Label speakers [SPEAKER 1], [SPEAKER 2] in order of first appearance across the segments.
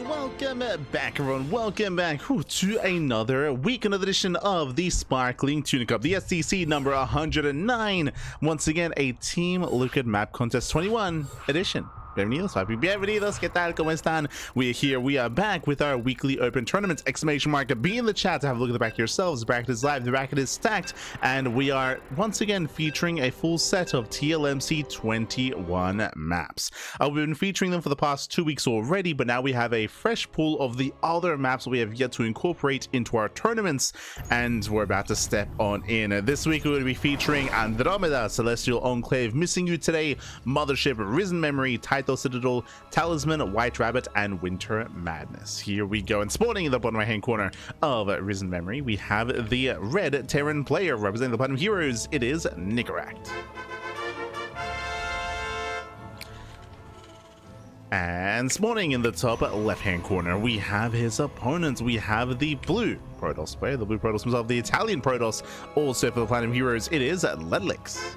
[SPEAKER 1] Welcome back, everyone. Welcome back to another week, another edition of the Sparkling Tuna Cup, the STC number 109. Once again, a Team Look Map Contest 21 edition. Bienvenidos, ¿qué tal? ¿Cómo están? We are here, we are back with our weekly open tournaments. Exclamation mark, be in the chat to have a look at the bracket yourselves. The bracket is live, the bracket is stacked, and we are once again featuring a full set of TLMC21 maps. We've been featuring them for the past 2 weeks already, but now we have a fresh pool of the other maps we have yet to incorporate into our tournaments, and we're about to step on in. This week we're going to be featuring Andromeda, Celestial Enclave, Missing You Today, Mothership, Risen Memory, Citadel, Talisman, White Rabbit, and Winter Madness. Here we go. And spawning in the bottom right hand corner of Risen Memory, we have the red Terran player representing the Platinum Heroes. It is Nicoract. And spawning in the top left hand corner, we have his opponents. We have the blue Protoss player, the blue Protoss himself, the Italian Protoss. Also for the Platinum Heroes, it is LetaleX.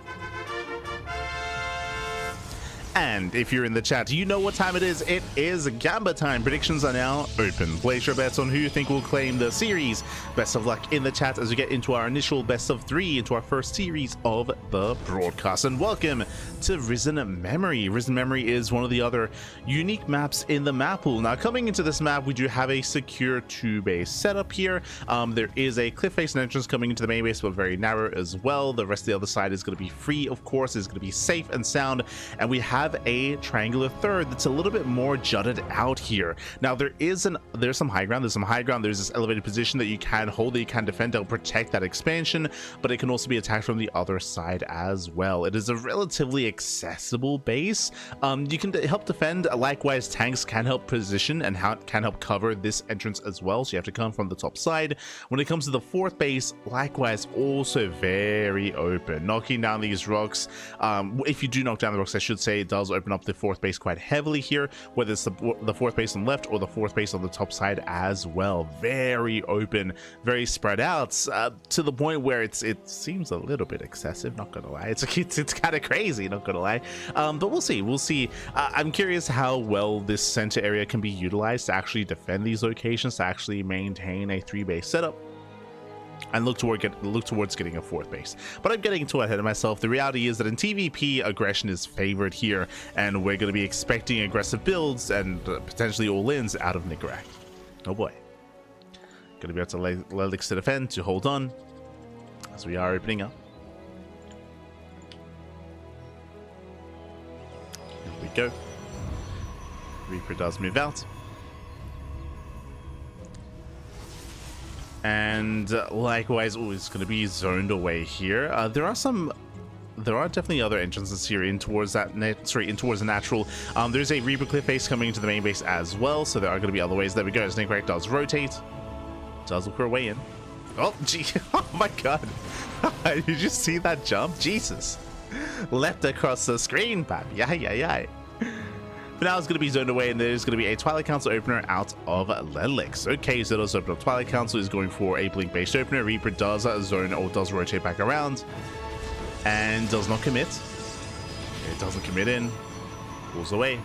[SPEAKER 1] And if you're in the chat, you know what time it is. It is Gamba time. Predictions are now open. Place your bets on who you think will claim the series. Best of luck in the chat as we get into our initial best of 3 into our first series of the broadcast. And welcome to Risen Memory. Risen Memory is one of the other unique maps in the map pool. Now, coming into this map, we do have a secure 2-base setup here. There is a cliff face and entrance coming into the main base, but very narrow as well. The rest of the other side is going to be free, of course. It's going to be safe and sound. And we have a triangular third that's a little bit more jutted out here. Now there's some high ground, there's this elevated position that you can hold, that you can defend to protect that expansion, but it can also be attacked from the other side as well. It is a relatively accessible base. You can help defend. Likewise, tanks can help position and can help cover this entrance as well, so you have to come from the top side. When it comes to the fourth base, likewise, also very open. Knocking down these rocks, if you do knock down the rocks, I should say, it does open up the fourth base quite heavily here, whether it's the fourth base on the left or the fourth base on the top side as well. Very open, very spread out, to the point where it seems a little bit excessive, not gonna lie. It's kind of crazy, not gonna lie. But we'll see. I'm curious how well this center area can be utilized to actually defend these locations, to actually maintain a 3-base setup and look towards getting a fourth base. But I'm getting too ahead of myself. The reality is that in TvP, aggression is favored here, and we're going to be expecting aggressive builds and potentially all-ins out of Nicoract. Oh boy. Going to be able to LetaleX to defend, to hold on, as we are opening up. Here we go. Reaper does move out. And likewise, it's going to be zoned away here. There are definitely other entrances here in towards that towards the natural. There's a Reaper cliff face coming into the main base as well, so there are going to be other ways. There we go. As Nicoract does rotate, does look for a way in. Oh, gee! Oh my God! Did you see that jump? Jesus! Leapt across the screen, pap. Yeah. But now it's going to be zoned away, and there's going to be a Twilight Council opener out of LetaleX. Okay, so it does open up. Twilight Council is going for a blink-based opener. Reaper does zone or does rotate back around and does not commit. It doesn't commit in. Pulls away.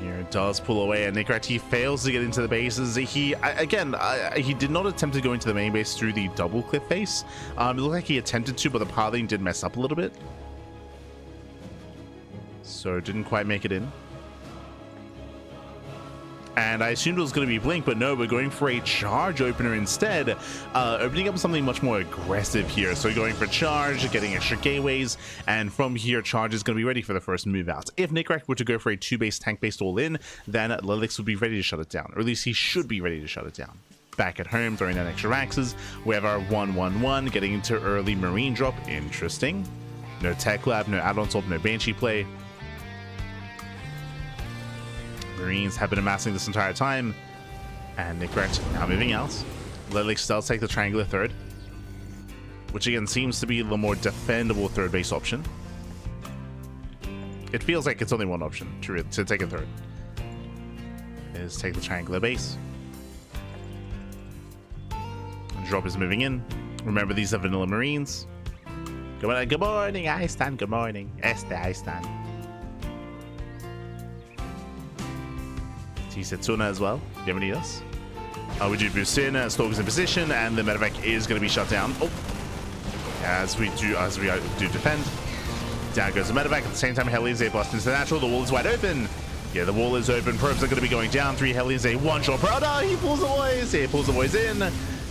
[SPEAKER 1] Here it does pull away, and Nicoract, he fails to get into the bases. He did not attempt to go into the main base through the double cliff face. It looked like he attempted to, but the pathing did mess up a little bit. So didn't quite make it in. And I assumed it was going to be blink, but no, we're going for a charge opener instead. Opening up something much more aggressive here. So going for charge, getting extra gateways, and from here, charge is going to be ready for the first move out. If Nicoract were to go for a 2-base tank-based all-in, then LetaleX would be ready to shut it down. Or at least he should be ready to shut it down. Back at home, throwing down extra axes. We have our 1-1-1, getting into early Marine drop. Interesting. No Tech Lab, no add-on top, no Banshee play. Marines have been amassing this entire time, and Nicoract now moving out. LetaleX does take the triangular third, which again seems to be the more defendable third base option. It feels like it's only one option to take a third. Is take the triangular base. Drop is moving in. Remember, these are vanilla Marines. Good morning, I stand. Good morning. I stand. He said Tuna as well. Bienvenidos. We do boost in, Stalker's in position, and the medevac is going to be shut down. Oh, as we do defend. Down goes the medevac. At the same time, Hellions A blast into the natural. The wall is wide open. Yeah, the wall is open. Probes are going to be going down. 3 Hellions A, 1 shot. Oh no, he pulls the boys. He pulls the boys in.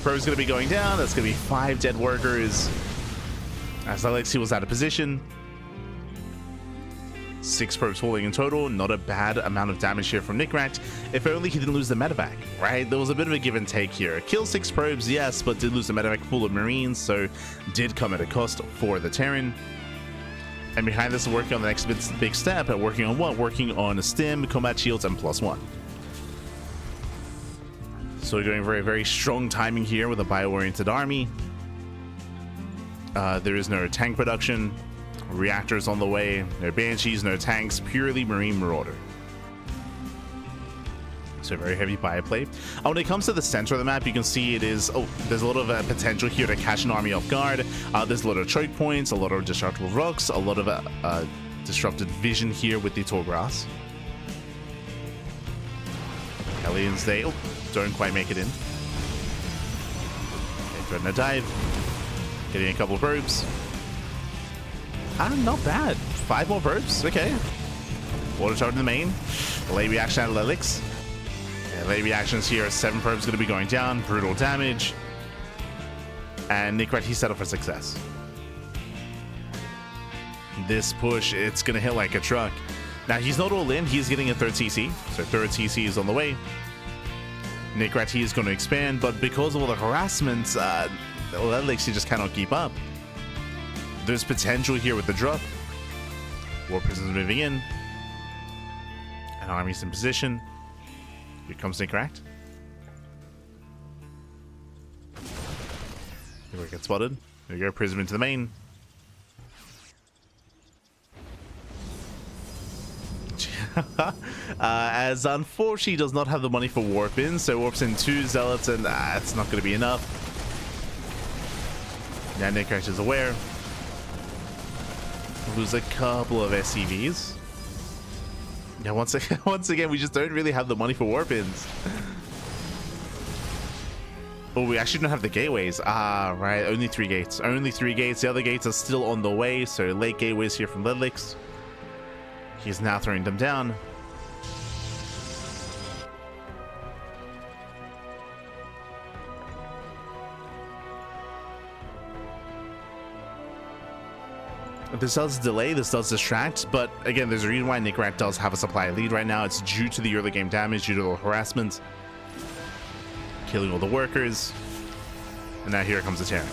[SPEAKER 1] Probes going to be going down. That's going to be 5 dead workers. As LetaleX was out of position. 6 probes falling in total. Not a bad amount of damage here from Nicoract. If only he didn't lose the medevac, right? There was a bit of a give and take here. Kill 6 probes, yes, but did lose the medevac full of Marines, so did come at a cost for the Terran. And behind this, working on the next big step. Working on what? Working on a stim, combat shields, and +1. So we're going very, very strong timing here with a bio-oriented army. There is no tank production. Reactors on the way, no banshees, no tanks, purely marine marauder. So very heavy bio play. When it comes to the center of the map, you can see it is, there's a lot of potential here to catch an army off guard. There's a lot of choke points, a lot of destructible rocks, a lot of disrupted vision here with the tall grass. Hellions, they don't quite make it in. Okay, Dreadnought dive, getting a couple of probes. Not bad. 5 more probes. Okay. Water tower in the main. Late reaction out of LetaleX. Yeah, late reactions here. 7 probes going to be going down. Brutal damage. And Nicoract, he's set up for success. This push, it's going to hit like a truck. Now, he's not all in. He's getting a 3rd CC. So 3rd CC is on the way. Nicoract, he is going to expand. But because of all the harassment, LetaleX, he just cannot keep up. There's potential here with the drop. War prisoners moving in. An army's in position. Here comes Nicoract. Here we get spotted. There we go, prism into the main. As unfortunately does not have the money for warp in, so warps in 2 zealots, and it's not going to be enough. Now Nicoract is aware. Lose a couple of SCVs. Yeah, once again, we just don't really have the money for warp-ins. Oh, we actually don't have the gateways. Right. Only 3 gates. Only 3 gates. The other gates are still on the way, so late gateways here from LetaleX. He's now throwing them down. This does delay, this does distract, but again, there's a reason why Nicoract does have a supply lead right now. It's due to the early game damage, due to the harassment, killing all the workers, and now here comes the Terran.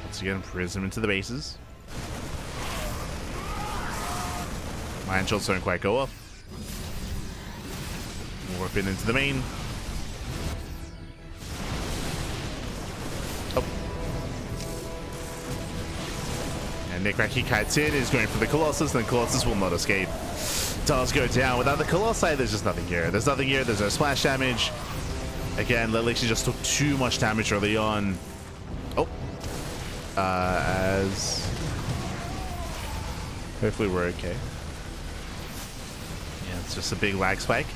[SPEAKER 1] Once again, prism into the bases. Mine shots don't quite go up. Warp in into the main. Nicoract, he kites in, is going for the Colossus, and Colossus will not escape. Does go down. Without the Colossi, there's just nothing here. There's nothing here. There's no splash damage. Again, LetaleX just took too much damage early on. Oh. As... Hopefully we're okay. Yeah, it's just a big lag spike.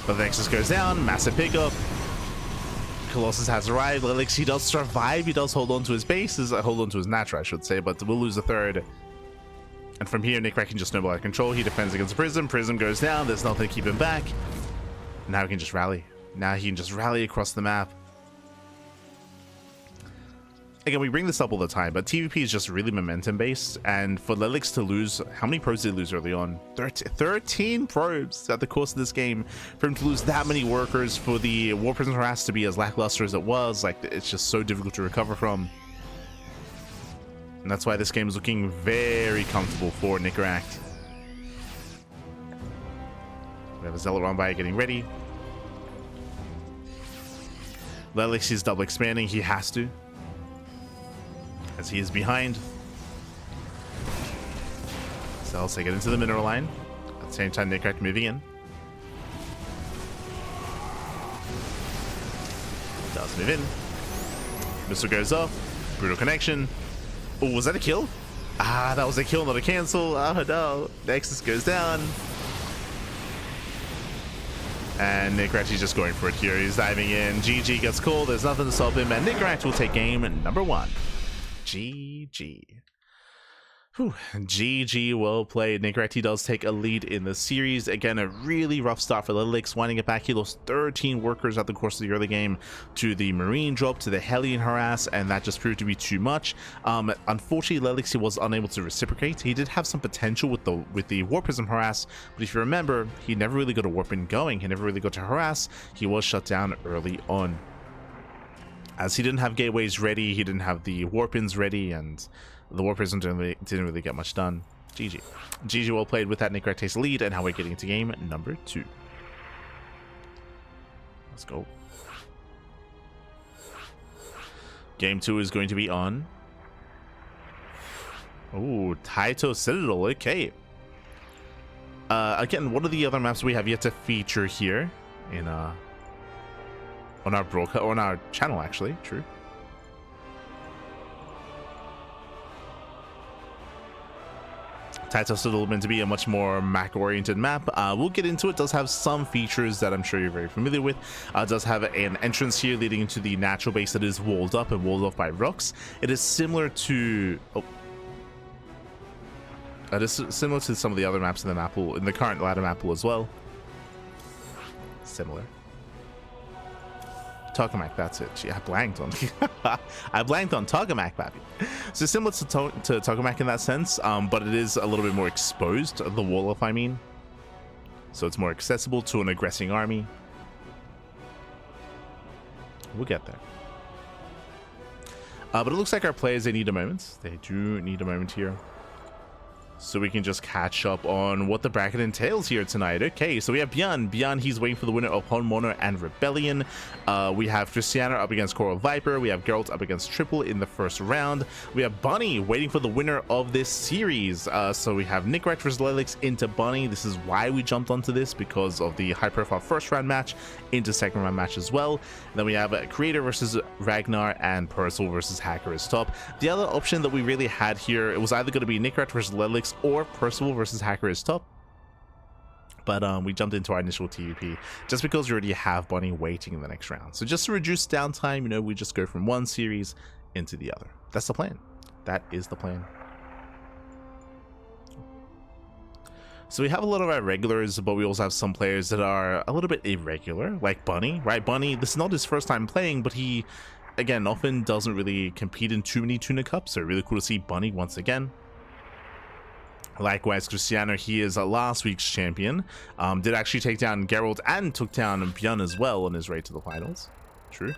[SPEAKER 1] But the Nexus goes down. Massive pickup. Colossus has arrived. LetaleX, he does survive. He does hold on to his bases. Hold on to his Natra, I should say, but we'll lose the 3rd. And from here, Nicoract can just snowball out of control. He defends against the Prism. Prism goes down. There's nothing to keep him back. Now he can just rally. Now he can just rally across the map. Again, we bring this up all the time, but TvP is just really momentum-based, and for LetaleX to lose, how many probes did he lose early on? 13 probes at the course of this game. For him to lose that many workers, for the War Prison harass to be as lackluster as it was, like, it's just so difficult to recover from. And that's why this game is looking very comfortable for Nicoract. We have a Zealot run by getting ready. LetaleX is double expanding, he has to, as he is behind. So I'll take it into the mineral line. At the same time, Nicoract moving in. Does move in. Missile goes off. Brutal connection. Oh, was that a kill? Ah, that was a kill, not a cancel. Oh no. Nexus goes down. And Nicoract is just going for it here. He's diving in. GG gets cold. There's nothing to stop him. And Nicoract will take game number 1. GG. Whew. GG, well played. Nicoract, he does take a lead in the series. Again, a really rough start for LetaleX, winding it back. He lost 13 workers at the course of the early game to the Marine drop, to the Hellion harass, and that just proved to be too much. Unfortunately, LetaleX, he was unable to reciprocate. He did have some potential with the War Prism harass, but if you remember, he never really got a Warpin going. He never really got to harass. He was shut down early on. As he didn't have gateways ready, he didn't have the Warpins ready, and the War Prism didn't really get much done. GG. GG, well played. With that, Nicoract takes lead, and now we're getting into game number 2. Let's go. Game 2 is going to be on. Oh, Taito Citadel. Okay. Again, one of the other maps we have yet to feature here in on our broadcast, on our channel, actually. True. Taito Citadel meant to be a much more Mac-oriented map. We'll get into it. It does have some features that I'm sure you're very familiar with. It does have an entrance here leading into the natural base that is walled up and walled off by rocks. It is similar to... it is similar to some of the other maps in the map pool, in the current ladder map pool as well. Similar. Tokamak, that's it. Gee, I blanked on I blanked on Tokamak, baby. So similar to Tokamak in that sense, but it is a little bit more exposed, the wall off, I mean. So it's more accessible to an aggressing army. We'll get there. But it looks like our players, they need a moment. They do need a moment here. So we can just catch up on what the bracket entails here tonight. Okay, so we have Björn. Björn, he's waiting for the winner of Hormoner and Rebellion. We have Cristiano up against Coral Viper. We have Geralt up against Triple in the first round. We have Bunny waiting for the winner of this series. So we have Nicoract versus LetaleX into Bunny. This is why we jumped onto this, because of the high-profile first round match into second round match as well. And then we have Creator versus Ragnar and Percival versus Hacker is top. The other option that we really had here, it was either going to be Nicoract versus LetaleX or Percival versus Hacker is top, but we jumped into our initial TvP just because we already have Bunny waiting in the next round. So just to reduce downtime, you know, we just go from one series into the other. That's the plan. That is the plan. So we have a lot of our regulars, but we also have some players that are a little bit irregular, like Bunny, right? Bunny, this is not his first time playing, but he, again, often doesn't really compete in too many Tuna Cups, so really cool to see Bunny once again. Likewise, Cristiano, he is last week's champion. Did actually take down Geralt and took down Björn as well on his way to the finals. True.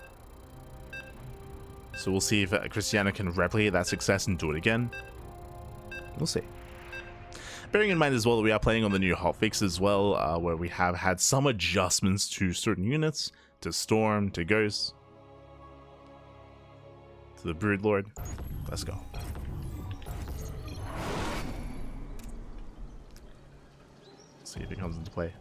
[SPEAKER 1] So we'll see if Cristiano can replicate that success and do it again. We'll see. Bearing in mind as well that we are playing on the new hotfix as well, where we have had some adjustments to certain units, to Storm, to Ghost, to the Broodlord. Let's go. See if it comes into play.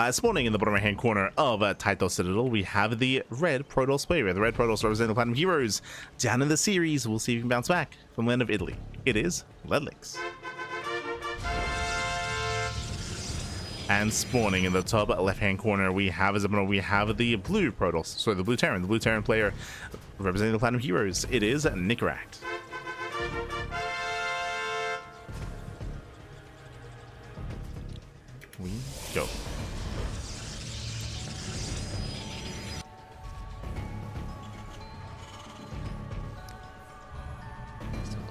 [SPEAKER 1] Spawning in the bottom right hand corner of Taito Citadel, we have the red Protoss player. The red Protoss representing the Platinum Heroes. Down in the series, we'll see if we can bounce back from the land of Italy. It is LetaleX. And spawning in the top left hand corner, we have the blue Protoss, sorry, the blue Terran player representing the Platinum Heroes. It is Nicoract. We go.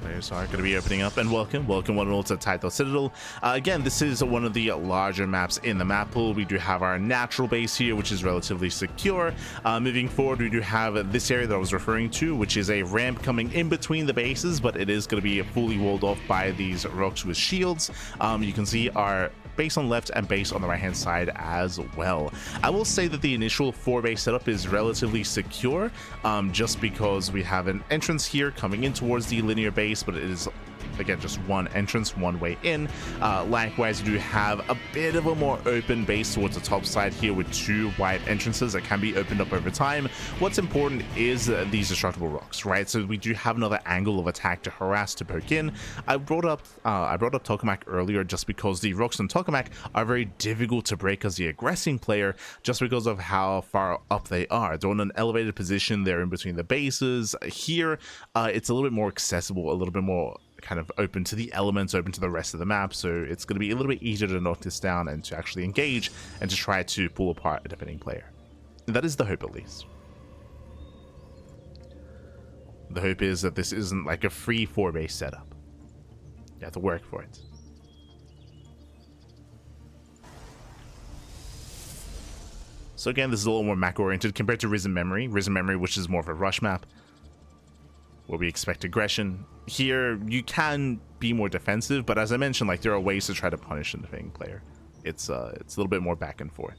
[SPEAKER 1] Players are going to be opening up, and welcome one and all to Taito Citadel. Again, this is one of the larger maps in the map pool. We do have our natural base here, which is relatively secure. Moving forward, we do have this area that I was referring to, which is a ramp coming in between the bases, but it is going to be fully walled off by these rocks with shields. You can see our base on the left and base on the right hand side as well. I will say that the initial 4-base setup is relatively secure, just because we have an entrance here coming in towards the linear base, but it is again, just one entrance, one way in. Likewise, you do have a bit of a more open base towards the top side here with 2 wide entrances that can be opened up over time. What's important is these destructible rocks, right? So we do have another angle of attack to harass, to poke in. I brought up Tokamak earlier just because the rocks on Tokamak are very difficult to break as the aggressing player, just because of how far up they are. They're in an elevated position, they're in between the bases. Here, it's a little bit more accessible, a little bit more kind of open to the elements, open to the rest of the map, so it's going to be a little bit easier to knock this down and to actually engage and to try to pull apart a defending player. And that is the hope, at least. The hope is that this isn't like a free 4-base setup. You have to work for it. So again, this is a little more mech-oriented compared to Risen Memory. Risen Memory, which is more of a rush map, where we expect aggression. Here, you can be more defensive, but as I mentioned, like, there are ways to try to punish a defending player. It's a little bit more back and forth.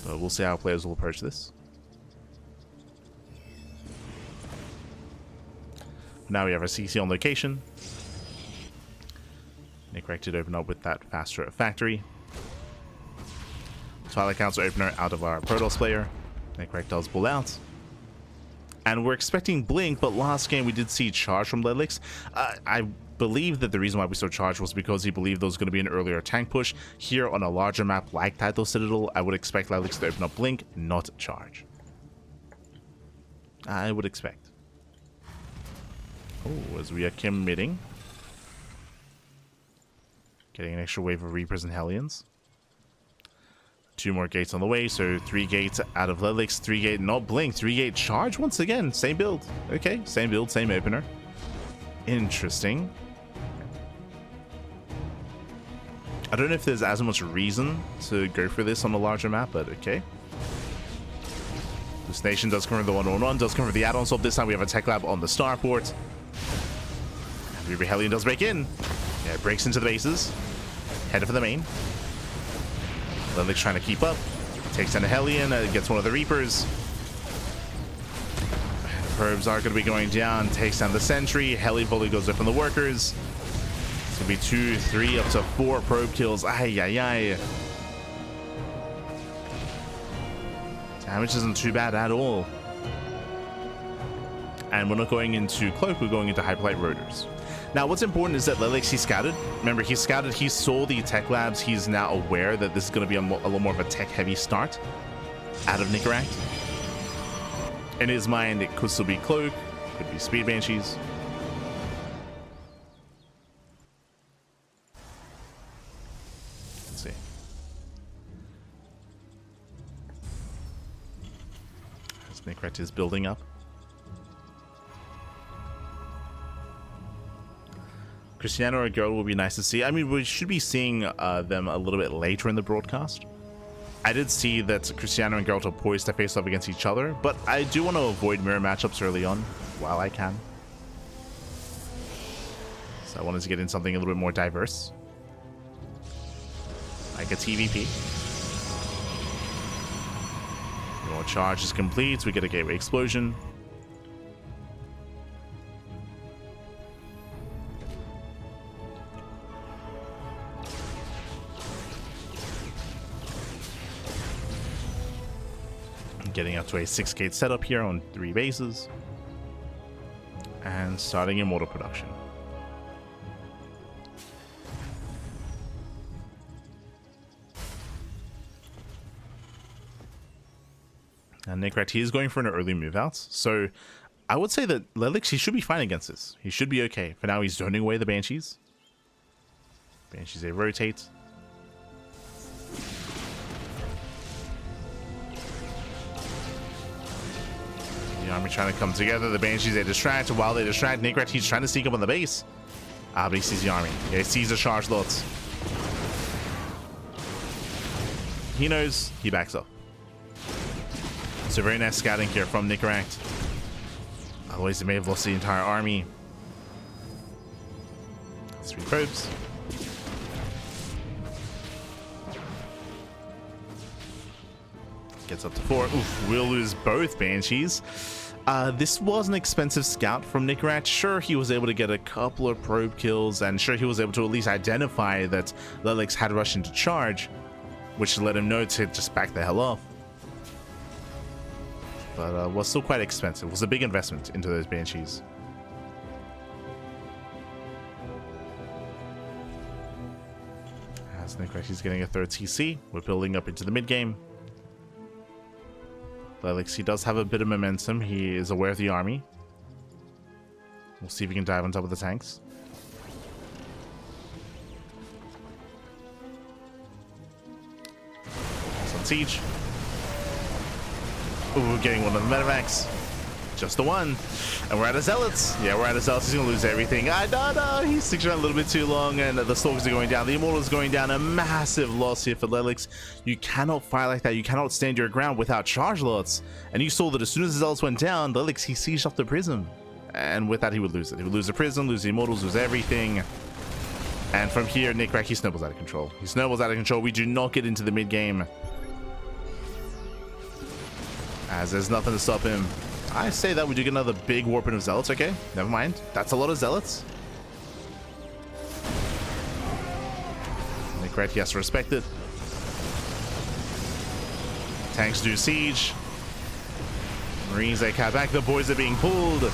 [SPEAKER 1] So we'll see how players will approach this. Now we have our CC on location. Nicoract did open up with that faster factory. Twilight Council opener out of our Protoss player. Nicoract does pull out. And we're expecting Blink, but last game we did see charge from LetaleX. I believe that the reason why we saw charge was because he believed there was going to be an earlier tank push. Here on a larger map like Title Citadel, I would expect LetaleX to open up Blink, not charge. I would expect. Oh, as we are committing. Getting an extra wave of Reapers and Hellions. 2 more gates on the way, so 3 gates out of LetaleX, 3 gate, not Blink, 3 gate charge once again. Same build. Okay, same build, same opener. Interesting. I don't know if there's as much reason to go for this on a larger map, but okay. This nation does cover the 1-on-1, does cover the add-on swap. This time we have a tech lab on the starport. Reaper Hellion does break in. Yeah, it breaks into the bases. Headed for the main. LetaleX trying to keep up. Takes down a Hellion, gets one of the Reapers. Probes are going to be going down. Takes down the sentry. Heli volley goes up on the workers. It's going to be 2, 3, up to 4 probe kills. Ay, ay, ay. Damage isn't too bad at all. And we're not going into Cloak, we're going into Hyperlight Rotors. Now, what's important is that LetaleX, he scouted. Remember, he scouted, he saw the tech labs. He's now aware that this is going to be a little more of a tech-heavy start out of Nicoract. In his mind, it could still be Cloak, could be Speed Banshees. Let's see. As Nicoract is building up. Cristiano or Girl will be nice to see. I mean, we should be seeing them a little bit later in the broadcast. I did see that Cristiano and Geralt are poised to face off against each other, but I do want to avoid mirror matchups early on while I can. So I wanted to get in something a little bit more diverse, like a TvP. More charge is complete. We get a gateway explosion. Getting up to a 6-gate setup here on 3 bases. And starting Immortal production. And Nicoract, he is going for an early move out. So I would say that LetaleX, he should be fine against this. He should be okay. For now, he's zoning away the Banshees. Banshees, they rotate. The army trying to come together. The Banshees, they distract. While they distract, Nicoract, he's trying to sneak up on the base. Ah, but he sees the army. Yeah, he sees the charge lots. He knows. He backs up. So very nice scouting here from Nicoract. Otherwise, they may have lost the entire army. 3 probes. Gets up to 4. Oof, we'll lose both Banshees. This was an expensive scout from Nicoract. Sure, he was able to get a couple of probe kills, and sure, he was able to at least identify that LetaleX had rushed into charge, which let him know to just back the hell off. But was still quite expensive. It was a big investment into those Banshees. As Nicoract is getting a 3rd TC, we're building up into the mid game. LetaleX, he does have a bit of momentum. He is aware of the army. We'll see if we can dive on top of the tanks. It's on siege. Ooh, getting one of the medevacs. Just the one. And we're out of zealots. Yeah, we're out of zealots. He's gonna lose everything. No, he sticks around a little bit too long, and the stalkers are going down. The immortal is going down. A massive loss here for LetaleX. You cannot fight like that. You cannot stand your ground without charge lots. And you saw that as soon as the zealots went down, LetaleX, he sieged off the prism. And with that, he would lose it. He would lose the prism, lose the immortals, lose everything. And from here, Nicoract, he snowballs out of control. He snowballs out of control. We do not get into the mid game, as there's nothing to stop him. I say that we do get another big warping of zealots. Okay, never mind. That's a lot of zealots. Nicoract, he has to respect it. Tanks do siege. Marines, they cut back. The boys are being pulled.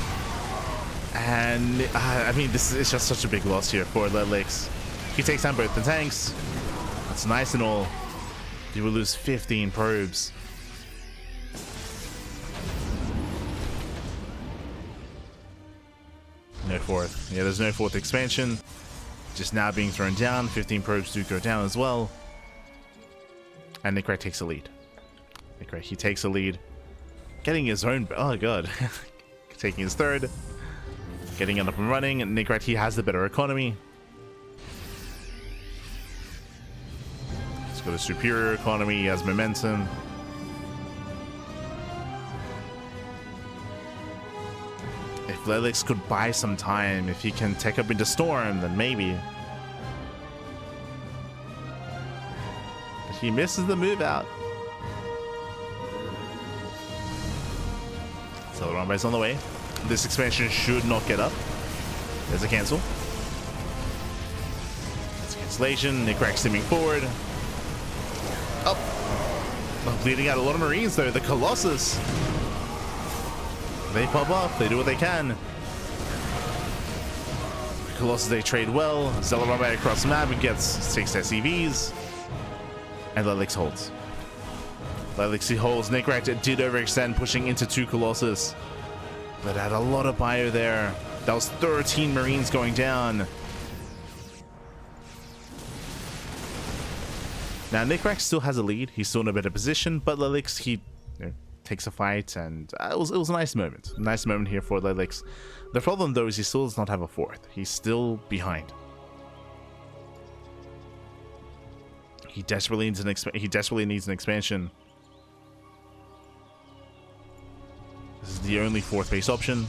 [SPEAKER 1] And, I mean, this is just such a big loss here for LetaleX. He takes down both the tanks. That's nice and all. He will lose 15 probes. No 4th. Yeah, there's no 4th expansion. Just now being thrown down. 15 probes do go down as well. And Nicoract takes a lead. Nicoract, he takes a lead. Getting his own... Oh, God. Taking his 3rd. Getting it up and running. And Nicoract, he has the better economy. He's got a superior economy. He has momentum. If LetaleX could buy some time, if he can take up into Storm, then maybe. But he misses the move out. So the runway's on the way. This expansion should not get up. There's a cancel. It's a cancellation. Nicoract steaming forward. Up. Oh, bleeding out a lot of Marines though. The Colossus. They pop off. They do what they can. Colossus, they trade well. Zealot run right across the map and gets 6 SCVs. And LetaleX holds. LetaleX, he holds. Nicoract did overextend, pushing into 2 Colossus. But had a lot of bio there. That was 13 Marines going down. Now, Nicoract still has a lead. He's still in a better position. But LetaleX, he takes a fight, and it was a nice moment. A nice moment here for LetaleX. The problem, though, is he still does not have a 4th. He's still behind. He desperately needs an expansion. This is the only 4th base option.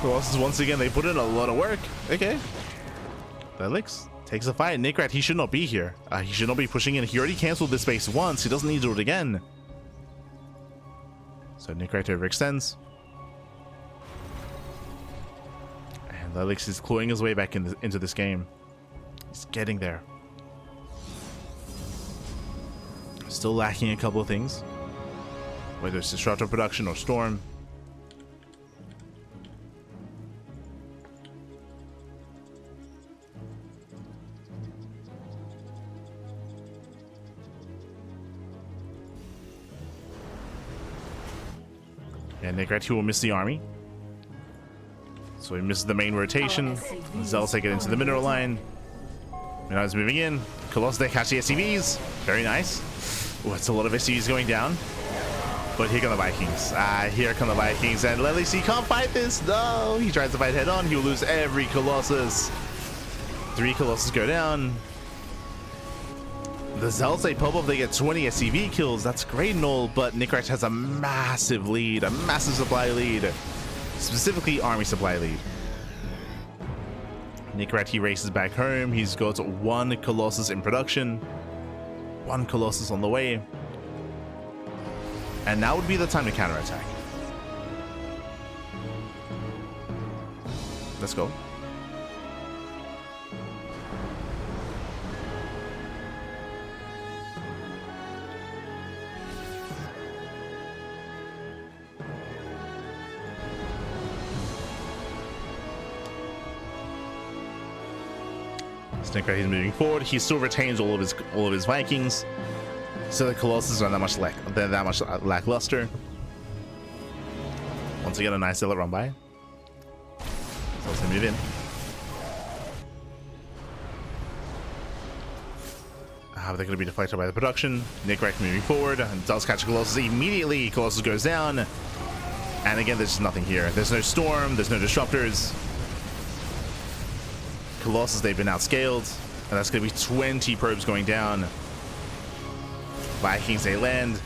[SPEAKER 1] Colossus, once again, they put in a lot of work. Okay. LetaleX takes a fight. Nicoract, he should not be here. He should not be pushing in. He already canceled this base once. He doesn't need to do it again. So Nicoract overextends. And LetaleX is clawing his way back into this game. He's getting there. Still lacking a couple of things. Whether it's Disruptor production or Storm. And Nicoract, he will miss the army. So he misses the main rotation. Zealots take it into the mineral line. Now it's moving in. Colossus, they catch the SCVs. Very nice. Oh, it's a lot of SCVs going down. But here come the Vikings. Here come the Vikings. And LetaleX, he can't fight this. No, he tries to fight head on. He will lose every Colossus. 3 Colossus go down. The Zealots, they pop up, they get 20 SCV kills. That's great and all, but Nicoract has a massive lead, a massive supply lead. Specifically, army supply lead. Nicoract, he races back home. He's got 1 Colossus in production. 1 Colossus on the way. And now would be the time to counterattack. Let's go. Nicoract, he's moving forward. He still retains all of his Vikings, so the Colossus are that much lackluster. Once again, a nice zealot run by. So let's move in. But they're going to be deflected by the production. Nicoract moving forward and does catch a Colossus immediately. Colossus goes down, and again, there's just nothing here. There's no storm. There's no disruptors. Colossus, they've been outscaled, and that's going to be 20 probes going down. Vikings, they land,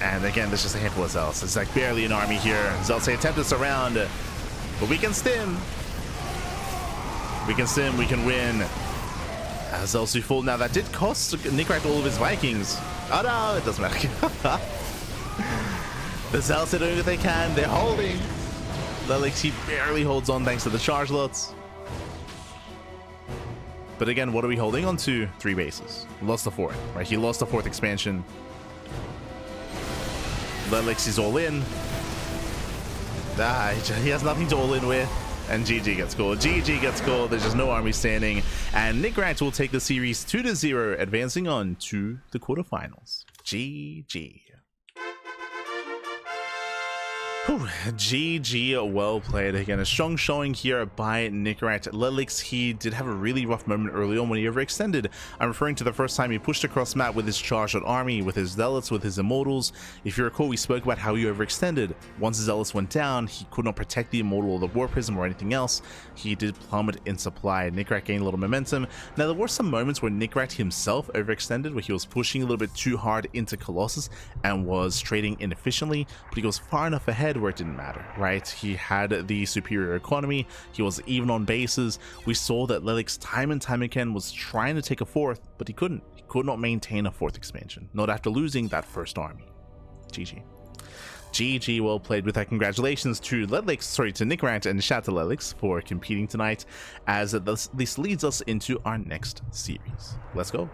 [SPEAKER 1] and again, there's just a handful of Zealots. It's like barely an army here. Zealots, they attempt to surround, but we can stim. We can win. Zealots do full. Now, that did cost Nicoract all of his Vikings. Oh no, it doesn't matter. The Zealots are doing what they can. They're holding. LetaleX, he barely holds on thanks to the charge lots. But again, what are we holding on to? 3 bases. Lost the 4th, right? He lost the 4th expansion. LetaleX is all in. He has nothing to all in with. And GG gets called. GG gets called. There's just no army standing. And Nicoract will take the series 2-0, advancing on to the quarterfinals. GG. Whew, GG, well played. Again, a strong showing here by Nicoract. LetaleX, he did have a really rough moment early on when he overextended. I'm referring to the first time he pushed across map with his charged army, with his Zealots, with his Immortals. If you recall, we spoke about how he overextended. Once his Zealots went down, he could not protect the Immortal or the War Prism or anything else. He did plummet in supply. Nicoract gained a little momentum. Now, there were some moments where Nicoract himself overextended, where he was pushing a little bit too hard into Colossus and was trading inefficiently, but he goes far enough ahead where it didn't matter, right? He had the superior economy. He was even on bases. We saw that LetaleX time and time again was trying to take a 4th, but he couldn't. He could not maintain a 4th expansion, not after losing that first army. GG. GG, well played. With that, congratulations to Nicoract, and shout out to LetaleX for competing tonight, as this leads us into our next series. Let's go.